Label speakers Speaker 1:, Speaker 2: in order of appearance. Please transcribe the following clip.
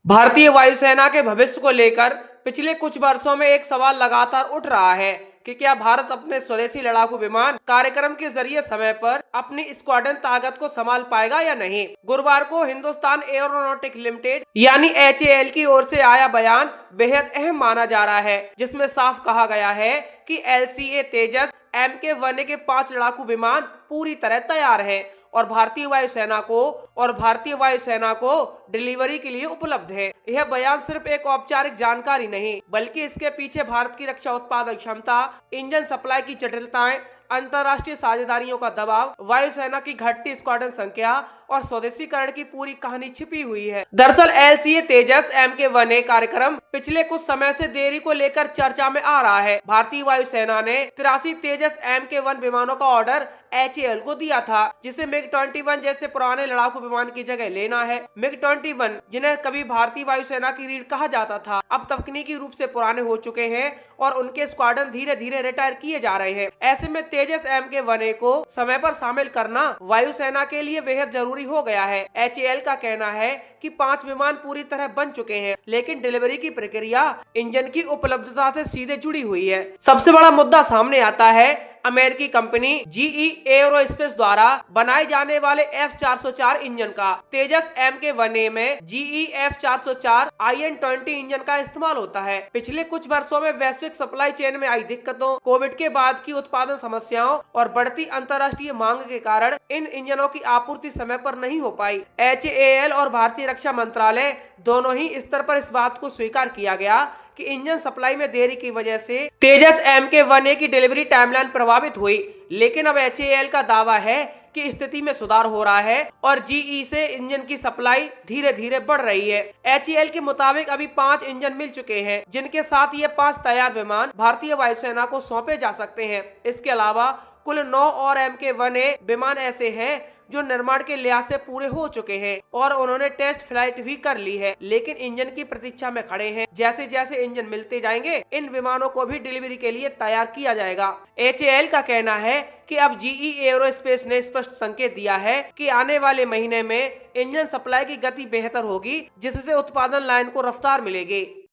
Speaker 1: भारतीय वायुसेना के भविष्य को लेकर पिछले कुछ वर्षों में एक सवाल लगातार उठ रहा है कि क्या भारत अपने स्वदेशी लड़ाकू विमान कार्यक्रम के जरिए समय पर अपनी स्क्वाड्रन ताकत को संभाल पाएगा या नहीं। गुरुवार को हिंदुस्तान एरोनॉटिक लिमिटेड यानी HAL की ओर से आया बयान बेहद अहम माना जा रहा है, जिसमें साफ कहा गया है कि LCA तेजस MK1A के 5 लड़ाकू विमान पूरी तरह तैयार हैं और भारतीय वायुसेना को डिलीवरी के लिए उपलब्ध है। यह बयान सिर्फ एक औपचारिक जानकारी नहीं, बल्कि इसके पीछे भारत की रक्षा उत्पादन क्षमता, इंजन सप्लाई की जटिलताएं, अंतर्राष्ट्रीय साझेदारियों का दबाव, वायुसेना की घटती स्क्वाड्रन संख्या और स्वदेशीकरण की पूरी कहानी छिपी हुई है। दरअसल LCA तेजस MK1A कार्यक्रम पिछले कुछ समय से देरी को लेकर चर्चा में आ रहा है। भारतीय वायुसेना ने 83 तेजस MK1 विमानों का ऑर्डर HAL को दिया था, जिसे MiG-21 जैसे पुराने लड़ाकू विमान की जगह लेना है। MiG-21 जिन्हें कभी भारतीय वायुसेना की रीढ़ कहा जाता था, अब तकनीकी रूप से पुराने हो चुके हैं और उनके स्क्वाड्रन धीरे धीरे रिटायर किए जा रहे हैं। ऐसे में तेजस MK1A को समय पर शामिल करना वायुसेना के लिए बेहद जरूरी हो गया है। HAL का कहना है कि 5 विमान पूरी तरह बन चुके हैं, लेकिन डिलीवरी की प्रक्रिया इंजन की उपलब्धता से सीधे जुड़ी हुई है। सबसे बड़ा मुद्दा सामने आता है अमेरिकी कंपनी GE एरोस्पेस द्वारा बनाए जाने वाले F404 इंजन का। तेजस MK1A में GE F404 IN-20 इंजन का इस्तेमाल होता है। पिछले कुछ वर्षों में वैश्विक सप्लाई चेन में आई दिक्कतों, कोविड के बाद की उत्पादन समस्याओं और बढ़ती अंतर्राष्ट्रीय मांग के कारण इन इंजनों की आपूर्ति समय पर नहीं हो पाई। HAL और भारतीय रक्षा मंत्रालय दोनों ही स्तर पर इस बात को स्वीकार किया गया कि इंजन सप्लाई में देरी की वजह से तेजस MK1A की डिलीवरी टाइमलाइन प्रभावित हुई, लेकिन अब HAL का दावा है कि स्थिति में सुधार हो रहा है और GE से इंजन की सप्लाई धीरे धीरे बढ़ रही है। HAL के मुताबिक अभी 5 इंजन मिल चुके हैं, जिनके साथ ये 5 तैयार विमान भारतीय वायुसेना को सौंपे जा सकते हैं। इसके अलावा कुल 9 और MK1A विमान ऐसे हैं जो निर्माण के लिहाज से पूरे हो चुके हैं और उन्होंने टेस्ट फ्लाइट भी कर ली है, लेकिन इंजन की प्रतीक्षा में खड़े हैं। जैसे जैसे इंजन मिलते जाएंगे, इन विमानों को भी डिलीवरी के लिए तैयार किया जाएगा। HAL का कहना है कि अब GE एरोस्पेस ने स्पष्ट संकेत दिया है कि आने वाले महीने में इंजन सप्लाई की गति बेहतर होगी, जिससे उत्पादन लाइन को रफ्तार मिलेगी।